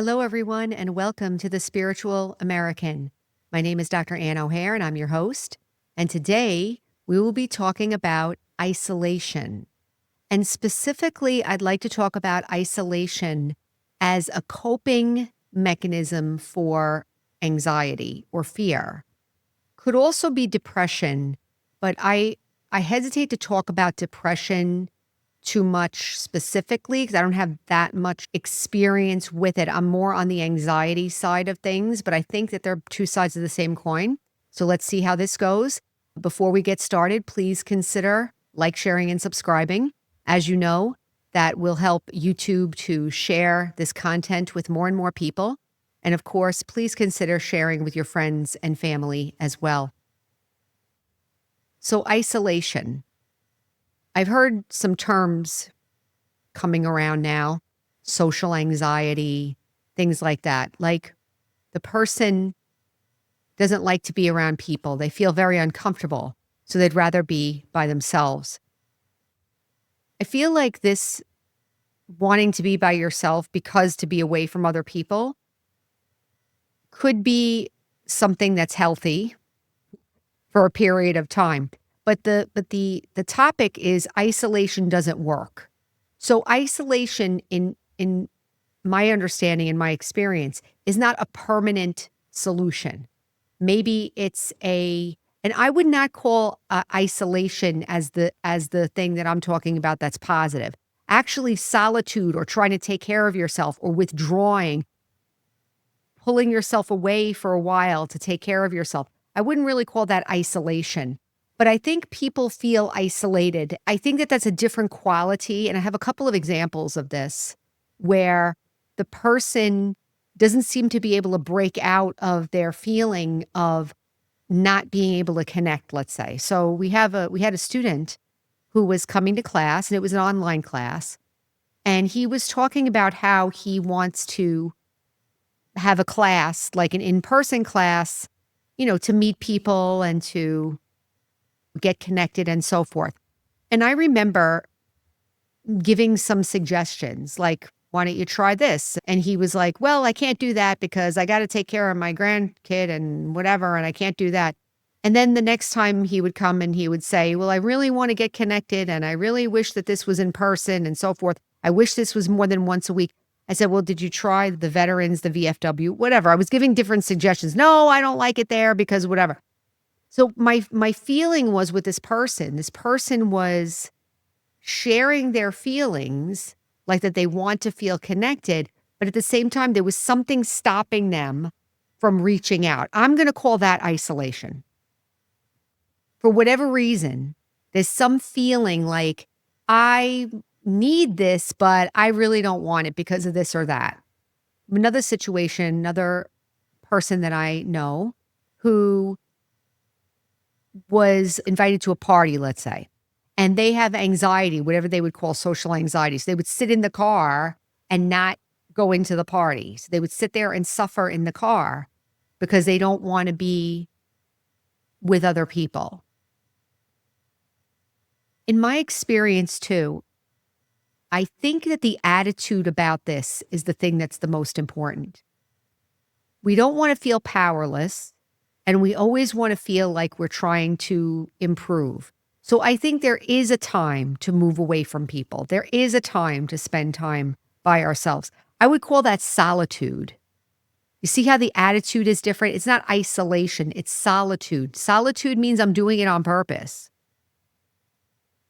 Hello, everyone, and welcome to The Spiritual American. My name is Dr. Ann O'Hare, and I'm your host. And today we will be talking about isolation. And specifically, I'd like to talk about isolation as a coping mechanism for anxiety or fear. Could also be depression, but I hesitate to talk about depression too much specifically because I don't have that much experience with it. I'm more on the anxiety side of things, but I think that they're two sides of the same coin. So let's see how this goes. Before we get started, please consider like, sharing, and subscribing. As you know, that will help YouTube to share this content with more and more people. And of course, please consider sharing with your friends and family as well. So isolation. I've heard some terms coming around now, social anxiety, things like that. Like the person doesn't like to be around people. They feel very uncomfortable, so they'd rather be by themselves. I feel like this wanting to be by yourself because to be away from other people could be something that's healthy for a period of time. But the topic is isolation doesn't work. So isolation in my understanding and my experience is not a permanent solution. Maybe it's and I would not call isolation as the thing that I'm talking about that's positive. Actually, solitude or trying to take care of yourself or withdrawing, pulling yourself away for a while to take care of yourself, I wouldn't really call that isolation. But I think people feel isolated. I think that that's a different quality. And I have a couple of examples of this where the person doesn't seem to be able to break out of their feeling of not being able to connect, let's say. So we had a student who was coming to class, and it was an online class. And he was talking about how he wants to have a class, like an in-person class, to meet people and to get connected and so forth. And I remember giving some suggestions like, why don't you try this? And he was like, well, I can't do that because I got to take care of my grandkid and whatever, and I can't do that. And then the next time he would come and he would say, well, I really want to get connected and I really wish that this was in person and so forth. I wish this was more than once a week. I said, well, did you try the veterans, the VFW, whatever? I was giving different suggestions. No, I don't like it there because whatever. So my feeling was with this person was sharing their feelings like that they want to feel connected, but at the same time, there was something stopping them from reaching out. I'm going to call that isolation. For whatever reason, there's some feeling like I need this, but I really don't want it because of this or that. Another situation, another person that I know who was invited to a party, let's say, and they have anxiety, whatever they would call social anxiety. So they would sit in the car and not go into the party. So they would sit there and suffer in the car because they don't want to be with other people. In my experience too, I think that the attitude about this is the thing that's the most important. We don't want to feel powerless. And we always want to feel like we're trying to improve. So I think there is a time to move away from people. There is a time to spend time by ourselves. I would call that solitude. You see how the attitude is different? It's not isolation, it's solitude. Solitude means I'm doing it on purpose.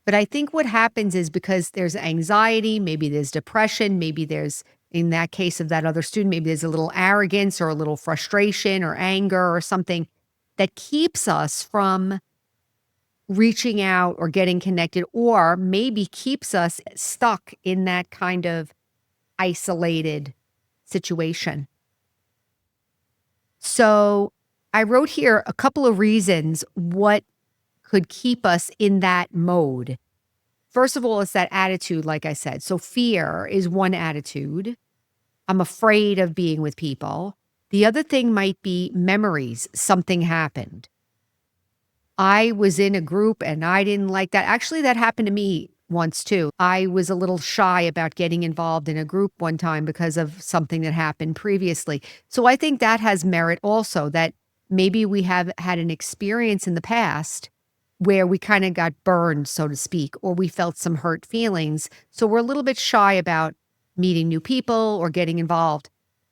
But I think what happens is because there's anxiety, maybe there's depression, maybe there's, in that case of that other student, maybe there's a little arrogance or a little frustration or anger or something that keeps us from reaching out or getting connected, or maybe keeps us stuck in that kind of isolated situation. So I wrote here a couple of reasons what could keep us in that mode. First of all, it's that attitude, like I said. So fear is one attitude. I'm afraid of being with people. The other thing might be memories. Something happened. I was in a group and I didn't like that. Actually, that happened to me once too. I was a little shy about getting involved in a group one time because of something that happened previously. So I think that has merit also, that maybe we have had an experience in the past where we kind of got burned, so to speak, or we felt some hurt feelings. So we're a little bit shy about meeting new people or getting involved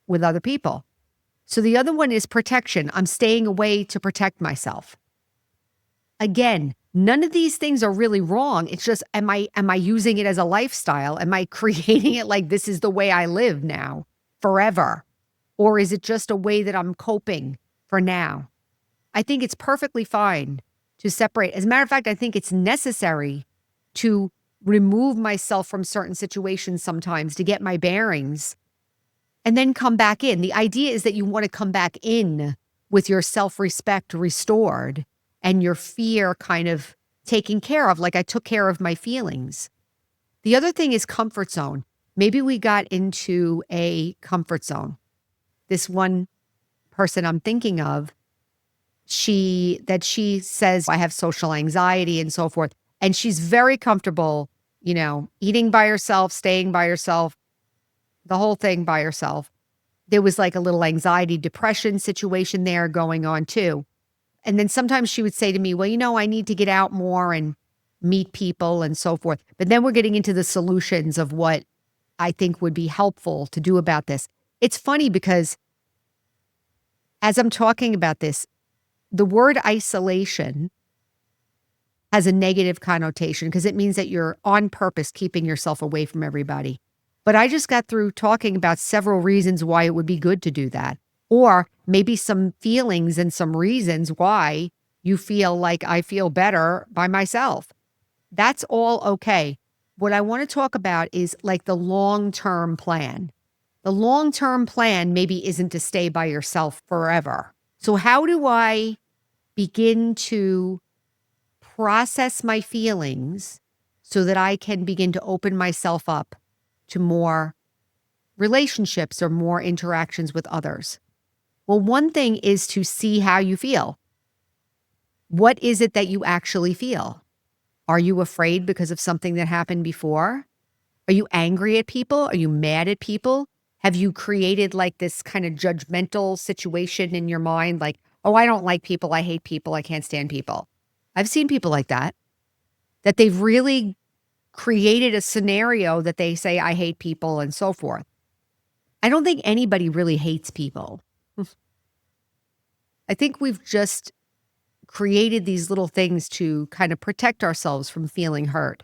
with other people. So the other one is protection. I'm staying away to protect myself. Again, none of these things are really wrong. It's just, am I using it as a lifestyle? Am I creating it like this is the way I live now forever? Or is it just a way that I'm coping for now? I think it's perfectly fine to separate. As a matter of fact, I think it's necessary to remove myself from certain situations sometimes to get my bearings and then come back in. The idea is that you want to come back in with your self-respect restored and your fear kind of taken care of, like I took care of my feelings. The other thing is comfort zone. Maybe we got into a comfort zone. This one person I'm thinking of, she says, I have social anxiety and so forth. And she's very comfortable, eating by herself, staying by herself, the whole thing by herself. There was like a little anxiety, depression situation there going on too. And then sometimes she would say to me, well, I need to get out more and meet people and so forth. But then we're getting into the solutions of what I think would be helpful to do about this. It's funny because as I'm talking about this, the word isolation has a negative connotation because it means that you're on purpose keeping yourself away from everybody. But I just got through talking about several reasons why it would be good to do that. Or maybe some feelings and some reasons why you feel like I feel better by myself. That's all okay. What I want to talk about is like the long-term plan. The long-term plan maybe isn't to stay by yourself forever. So how do I begin to process my feelings so that I can begin to open myself up to more relationships or more interactions with others? Well, one thing is to see how you feel. What is it that you actually feel? Are you afraid because of something that happened before? Are you angry at people? Are you mad at people? Have you created like this kind of judgmental situation in your mind? Like, oh, I don't like people. I hate people. I can't stand people. I've seen people like that they've really created a scenario that they say, I hate people and so forth. I don't think anybody really hates people. I think we've just created these little things to kind of protect ourselves from feeling hurt.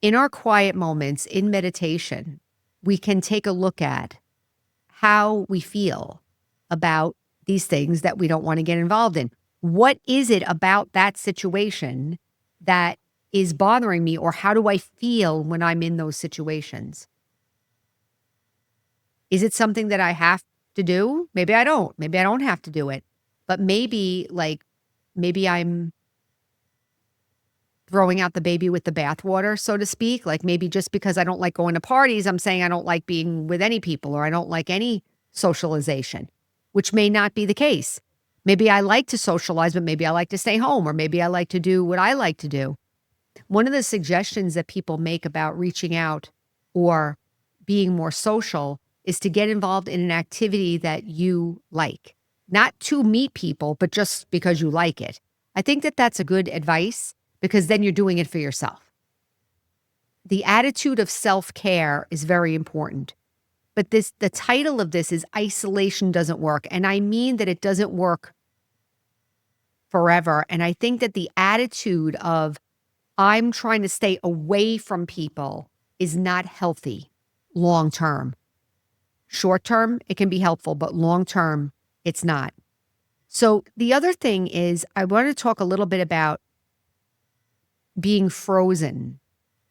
In our quiet moments in meditation, we can take a look at how we feel about these things that we don't want to get involved in. What is it about that situation that is bothering me, or how do I feel when I'm in those situations? Is it something that I have to do? Maybe I don't. Maybe I don't have to do it. But maybe I'm throwing out the baby with the bathwater, so to speak. Like maybe just because I don't like going to parties, I'm saying I don't like being with any people or I don't like any socialization, which may not be the case. Maybe I like to socialize, but maybe I like to stay home, or maybe I like to do what I like to do. One of the suggestions that people make about reaching out or being more social is to get involved in an activity that you like, not to meet people, but just because you like it. I think that that's a good advice because then you're doing it for yourself. The attitude of self-care is very important. But the title of this is Isolation Doesn't Work. And I mean that it doesn't work forever. And I think that the attitude of I'm trying to stay away from people is not healthy long term. Short term, it can be helpful, but long term, it's not. So the other thing is I want to talk a little bit about being frozen.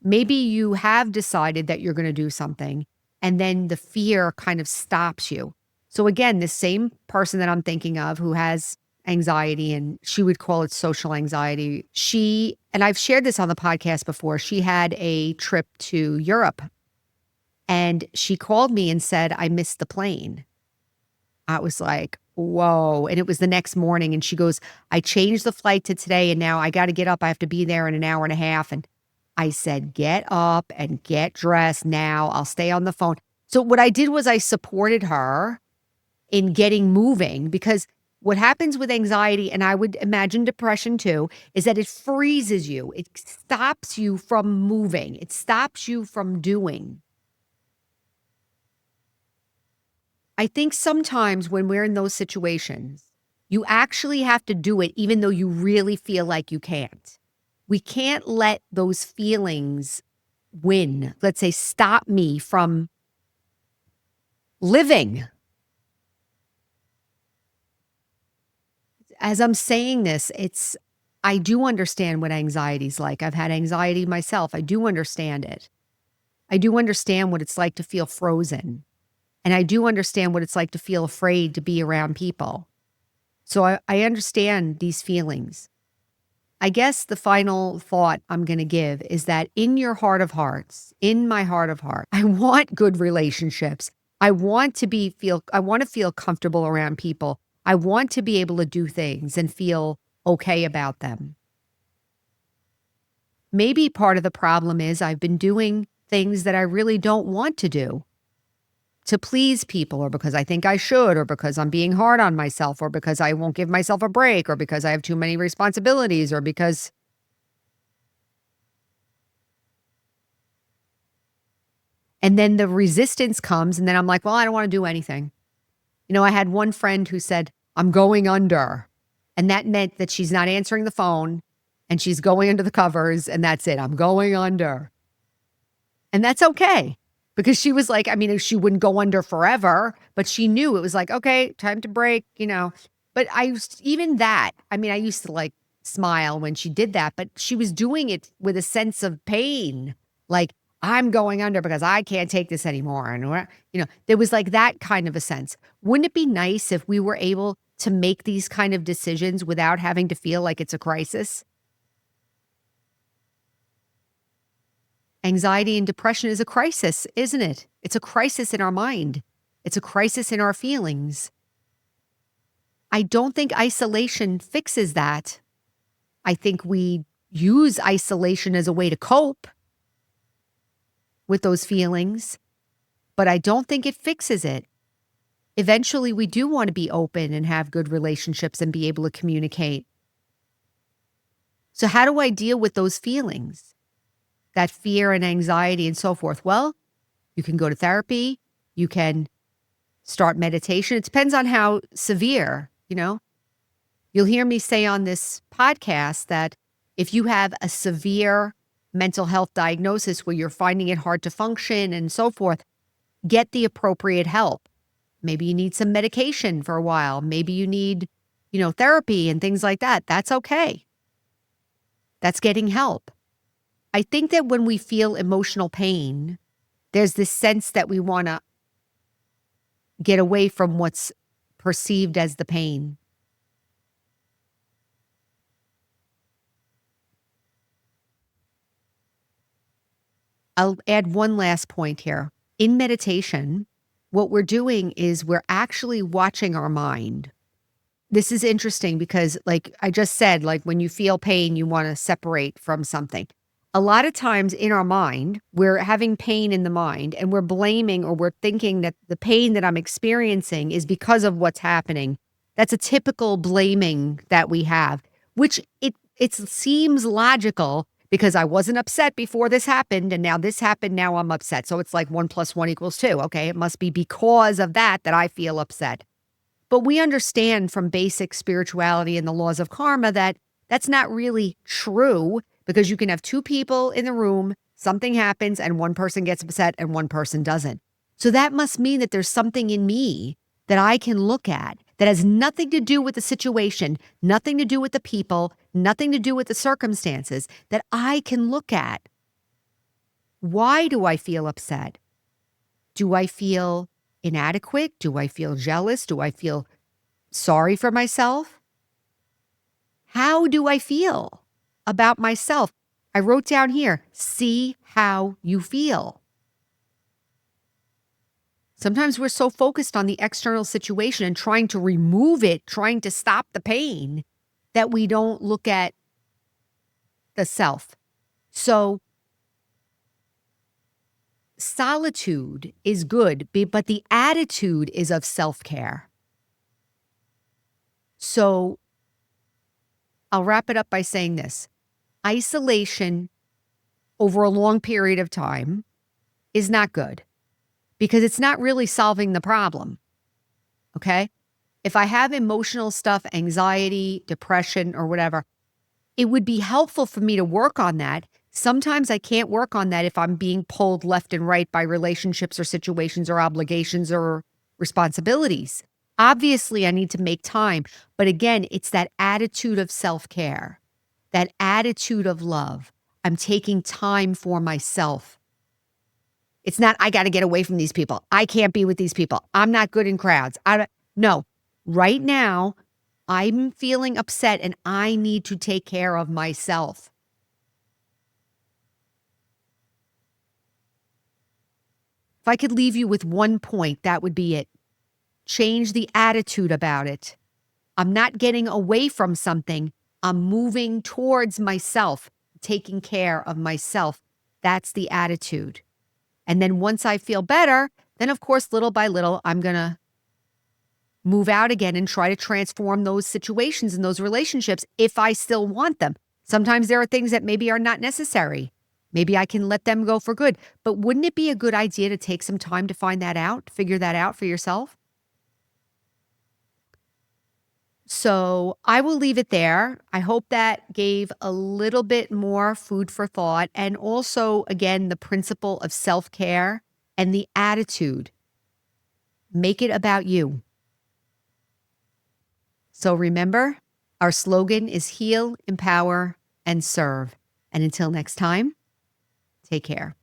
Maybe you have decided that you're going to do something and then the fear kind of stops you. So again, the same person that I'm thinking of who has anxiety, and she would call it social anxiety. And I've shared this on the podcast before, she had a trip to Europe and she called me and said, I missed the plane. I was like, whoa. And it was the next morning. And she goes, I changed the flight to today and now I got to get up. I have to be there in an hour and a half. And I said, "Get up and get dressed now. I'll stay on the phone." So what I did was I supported her in getting moving because what happens with anxiety, and I would imagine depression too, is that it freezes you. It stops you from moving. It stops you from doing. I think sometimes when we're in those situations, you actually have to do it even though you really feel like you can't. We can't let those feelings win. Let's say, stop me from living. As I'm saying this, I do understand what anxiety's like. I've had anxiety myself. I do understand it. I do understand what it's like to feel frozen. And I do understand what it's like to feel afraid to be around people. So I understand these feelings. I guess the final thought I'm going to give is that in your heart of hearts, in my heart of heart, I want good relationships. I want to feel comfortable around people. I want to be able to do things and feel okay about them. Maybe part of the problem is I've been doing things that I really don't want to do to please people, or because I think I should, or because I'm being hard on myself, or because I won't give myself a break, or because I have too many responsibilities, or because and then the resistance comes and then I'm like, well, I don't want to do anything. I had one friend who said, I'm going under. And that meant that she's not answering the phone and she's going under the covers and that's it. I'm going under. And that's okay. Because she was like, I mean, she wouldn't go under forever, but she knew it was like, okay, time to break. But even that, I mean, I used to like smile when she did that, but she was doing it with a sense of pain. Like, I'm going under because I can't take this anymore. And, there was like that kind of a sense. Wouldn't it be nice if we were able to make these kind of decisions without having to feel like it's a crisis? Anxiety and depression is a crisis, isn't it? It's a crisis in our mind. It's a crisis in our feelings. I don't think isolation fixes that. I think we use isolation as a way to cope with those feelings, but I don't think it fixes it. Eventually, we do want to be open and have good relationships and be able to communicate. So how do I deal with those feelings? That fear and anxiety and so forth? Well, you can go to therapy. You can start meditation. It depends on how severe. You'll hear me say on this podcast that if you have a severe mental health diagnosis where you're finding it hard to function and so forth, get the appropriate help. Maybe you need some medication for a while. Maybe you need, therapy and things like that. That's okay. That's getting help. I think that when we feel emotional pain, there's this sense that we want to get away from what's perceived as the pain. I'll add one last point here. In meditation, what we're doing is we're actually watching our mind. This is interesting because, like I just said, like when you feel pain, you want to separate from something. A lot of times in our mind, we're having pain in the mind and we're blaming or we're thinking that the pain that I'm experiencing is because of what's happening. That's a typical blaming that we have, which it seems logical because I wasn't upset before this happened and now this happened, now I'm upset. So it's like 1 + 1 = 2. Okay, it must be because of that I feel upset. But we understand from basic spirituality and the laws of karma that that's not really true because you can have two people in the room, something happens, and one person gets upset and one person doesn't. So that must mean that there's something in me that I can look at that has nothing to do with the situation, nothing to do with the people, nothing to do with the circumstances, that I can look at. Why do I feel upset? Do I feel inadequate? Do I feel jealous? Do I feel sorry for myself? How do I feel about myself? I wrote down here, see how you feel. Sometimes we're so focused on the external situation and trying to remove it, trying to stop the pain, that we don't look at the self. So solitude is good, but the attitude is of self-care. So I'll wrap it up by saying this. Isolation over a long period of time is not good because it's not really solving the problem. Okay? If I have emotional stuff, anxiety, depression, or whatever, it would be helpful for me to work on that. Sometimes I can't work on that if I'm being pulled left and right by relationships or situations or obligations or responsibilities. Obviously, I need to make time. But again, it's that attitude of self-care, that attitude of love. I'm taking time for myself. It's not, I got to get away from these people. I can't be with these people. I'm not good in crowds. No, right now, I'm feeling upset and I need to take care of myself. If I could leave you with one point, that would be it. Change the attitude about it. I'm not getting away from something. I'm moving towards myself, taking care of myself. That's the attitude. And then once I feel better, then of course, little by little, I'm going to move out again and try to transform those situations and those relationships if I still want them. Sometimes there are things that maybe are not necessary. Maybe I can let them go for good. But wouldn't it be a good idea to take some time to find that out, figure that out for yourself? So I will leave it there. I hope that gave a little bit more food for thought. And also, again, the principle of self-care and the attitude. Make it about you. So remember, our slogan is heal, empower, and serve. And until next time, take care.